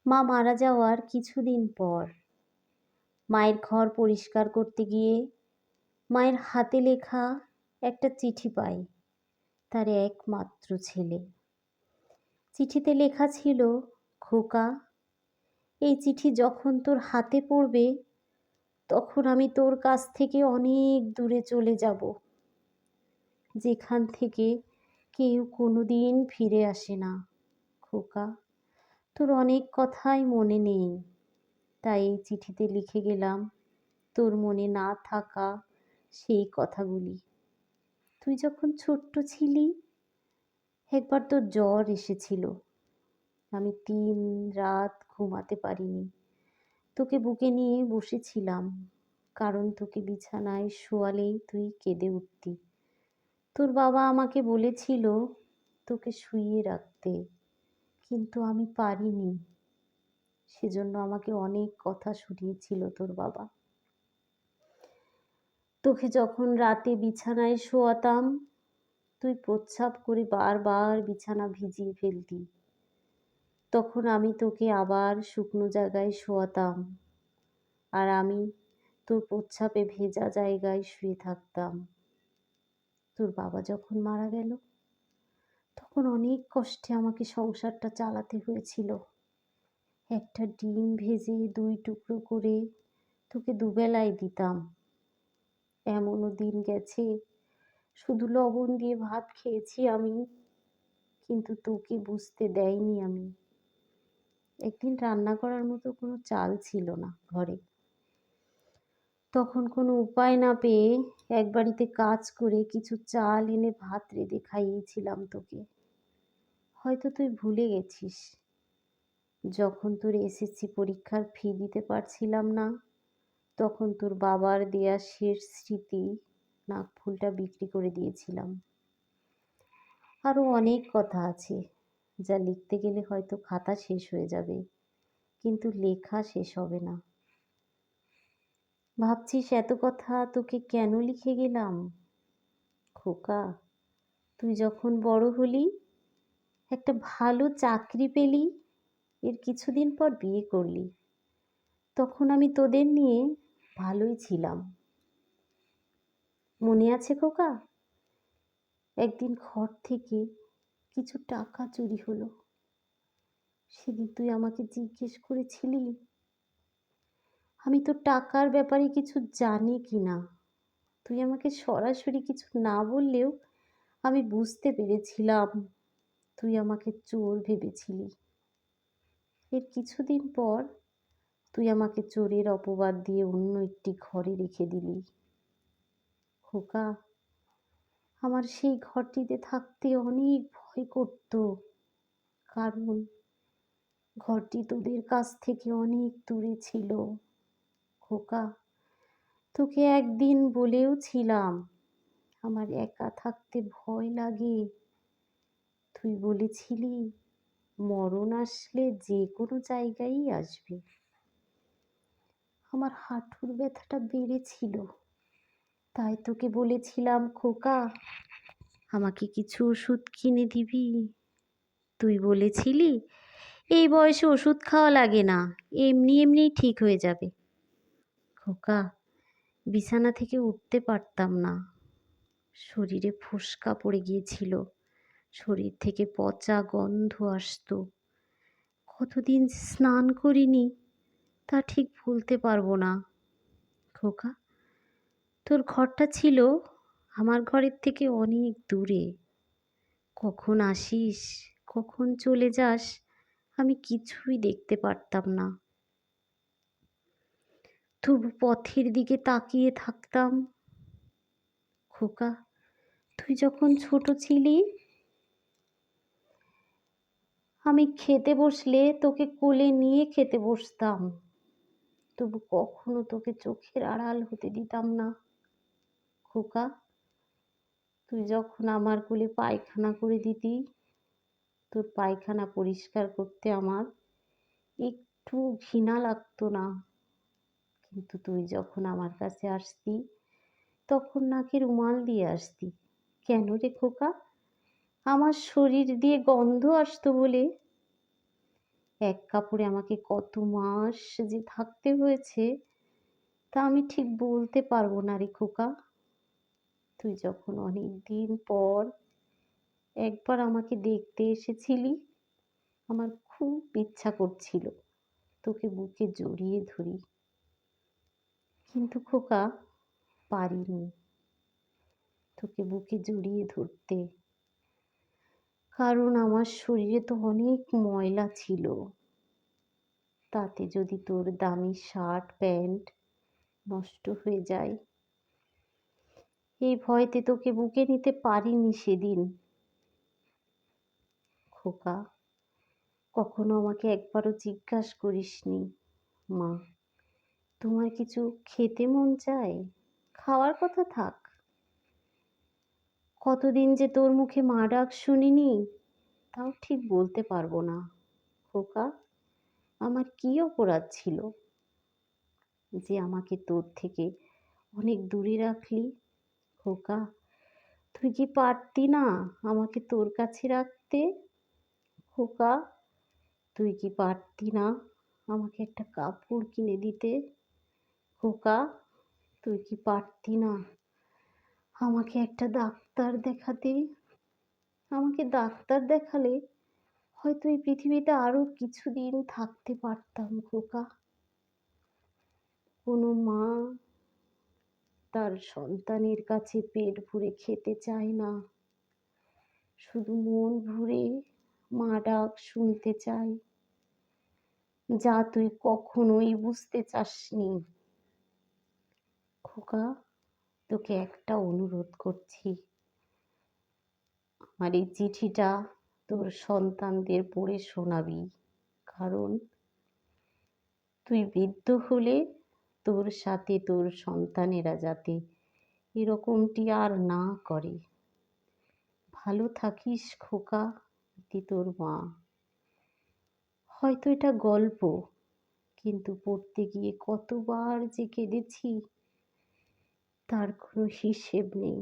মা মারা যাওয়ার কিছুদিন পর মায়ের ঘর পরিষ্কার করতে গিয়ে মায়ের হাতে লেখা একটা চিঠি পাই, তার একমাত্র ছেলে। চিঠিতে লেখা ছিল, খোকা, এই চিঠি যখন তোর হাতে পড়বে তখন আমি তোর কাছ থেকে অনেক দূরে চলে যাব, যেখান থেকে কেউ কোনোদিন ফিরে আসে না। খোকা, তোর অনেক কথাই মনে নেই, তাই এই চিঠিতে লিখে গেলাম তোর মনে না থাকা সেই কথাগুলি। তুই যখন ছোট্ট ছিলি একবার তোর জ্বর এসেছিল, আমি 3 রাত ঘুমাতে পারিনি। তোকে বুকে নিয়ে বসেছিলাম, কারণ তোকে বিছানায় শোয়ালেই তুই কেঁদে উঠতি। তোর বাবা আমাকে বলেছিল তোকে শুইয়ে রাখতে, কিন্তু আমি পারিনি। সেজন্য আমাকে অনেক কথা শুনিয়েছিল তোর বাবা। তোকে যখন রাতে বিছানায় শোয়াতাম তুই প্রস্রাব করে বারবার বিছানা ভিজিয়ে ফেলতি। তখন আমি তোকে আবার শুকনো জায়গায় শোয়াতাম, আর আমি তোর প্রস্রাবে ভেজা জায়গায় শুয়ে থাকতাম। তোর বাবা যখন মারা গেল তখন অনেক কষ্টে আমাকে সংসারটা চালাতে হয়েছিল। একটা ডিম ভেজে 2 টুকরো করে তোকে দুবেলায় দিতাম। এমনও দিন গেছে শুধু লবণ দিয়ে ভাত খেয়েছি আমি, কিন্তু তোকে বুঝতে দেয়নি আমি। একদিন রান্না করার মতো কোনো চাল ছিল না ঘরে। তখন কোনো উপায় না পেয়ে এক বাড়িতে কাজ করে কিছু চাল এনে ভাত রেঁধে খাইয়েছিলাম তোকে। হয়তো তুই ভুলে গেছিস, যখন তোর এসএসসি পরীক্ষার ফি দিতে পারছিলাম না তখন তোর বাবার দেয়া শেষ স্মৃতি নাকফুলটা বিক্রি করে দিয়েছিলাম। আরও অনেক কথা আছে যা লিখতে গেলে হয়তো খাতা শেষ হয়ে যাবে, কিন্তু লেখা শেষ হবে না। ভাবছিস এত কথা তোকে কেন লিখে গেলাম? খোকা, তুই যখন বড় হলি, একটা ভালো চাকরি পেলি, এর কিছুদিন পর বিয়ে করলি, তখন আমি তোদের নিয়ে ভালোই ছিলাম। মনে আছে খোকা? একদিন ঘর থেকে কিছু টাকা চুরি হলো। সেদিন তুই আমাকে জিজ্ঞেস করেছিলি আমি তো টাকার ব্যাপারে কিছু জানি কি না। তুই আমাকে সরাসরি কিছু না বললেও আমি বুঝতে পেরেছিলাম তুই আমাকে চোর ভেবেছিলি। এর কিছুদিন পর তুই আমাকে চোরের অপবাদ দিয়ে অন্য একটি ঘরে রেখে দিলি। খোকা, আমার সেই ঘরটিতে থাকতে অনেক ভয় করত, কারণ ঘরটি তোদের কাছ থেকে অনেক দূরে ছিল। খোকা, তোকে একদিন বলেও ছিলাম আমার একা থাকতে ভয় লাগে। তুই বলেছিলি মরণ আসলে যে কোনো জায়গায়ই আসবে। আমার হাঁটুর ব্যথাটা বেড়েছিল, তাই তোকে বলেছিলাম খোকা আমাকে কিছু ওষুধ কিনে দিবি। তুই বলেছিলি এই বয়সে ওষুধ খাওয়া লাগে না, এমনি এমনিই ঠিক হয়ে যাবে। খোকা, বিছানা থেকে উঠতে পারতাম না, শরীরে ফোস্কা পড়ে গিয়েছিল, শরীর থেকে পচা গন্ধ আসতো। কতদিন স্নান করিনি তা ঠিক ভুলতে পারবো না। খোকা, তোর ঘরটা ছিল আমার ঘরের থেকে অনেক দূরে। কখন আসিস কখন চলে যাস আমি কিছুই দেখতে পারতাম না। তবু পথের দিকে তাকিয়ে থাকতাম। খোকা, তুই যখন ছোট ছিলি আমি খেতে বসলে তোকে কোলে নিয়ে খেতে বসতাম, তবু কখনো তোকে চোখের আড়াল হতে দিতাম না। খোকা, তুই যখন আমার কোলে পায়খানা করে দিতি, তোর পায়খানা পরিষ্কার করতে আমার একটু ঘৃণা লাগতো না, কিন্তু তুই যখন আমার কাছে আসতি তখন নাকি রুমাল দিয়ে আসতি। কেন রে খোকা? আমার শরীর দিয়ে গন্ধ আসতো বলে? এক কাপড়ে আমাকে কত মাস যে থাকতে হয়েছে তা আমি ঠিক বলতে পারবো না রে খোকা। তুই যখন অনেক দিন পর একবার আমাকে দেখতে এসেছিলি, আমার খুব ইচ্ছা করছিল তোকে বুকে জড়িয়ে ধরি, কিন্তু খোকা পারিনি তোকে বুকে জড়িয়ে ধরতে, কারণ আমার শরীরে তো অনেক ময়লা ছিল। তাতে যদি তোর দামি শার্ট প্যান্ট নষ্ট হয়ে যায়, এই ভয়তে তোকে বুকে নিতে পারিনি সেদিন। খোকা, কখনো আমাকে একবারও জিজ্ঞাসা করিসনি, মা তোমার কিছু খেতে মন চায়? খাওয়ার কথা থাক, কতদিন যে তোর মুখে মা ডাক শুনিনি তাও ঠিক বলতে পারবো না। খোকা, আমার কি অপরাধ ছিল যে আমাকে তোর থেকে অনেক দূরে রাখলি? খোকা, তুই কি পারতি না আমাকে তোর কাছে রাখতে? খোকা, তুই কি পারতি না আমাকে একটা কাপড় কিনে দিতে? খোকা, তুই কি পারতি না আমাকে একটা ডাক্তার দেখাতে? আমাকে ডাক্তার দেখালে হয়তো এই পৃথিবীতে আরো কিছুদিন থাকতে পারতাম। খোকা, কোনো মা তার সন্তানের কাছে পেট ভরে খেতে চায় না, শুধু মন ভরে মা ডাক শুনতে চায়, যা তুই কখনোই বুঝতে চাসনি। খোকা, তোকে একটা অনুরোধ করছি, আমার এই চিঠিটা তোর সন্তানদের পড়ে শোনাবি, কারণ তুই বৃদ্ধ হলে তোর সাথে তোর সন্তানেরা যাতে এরকমটি আর না করে। ভালো থাকিস খোকা, এটি তোর মা। হয়তো এটা গল্প, কিন্তু পড়তে গিয়ে কতবার যে কেঁদেছি তার কোনো হিসেব নেই।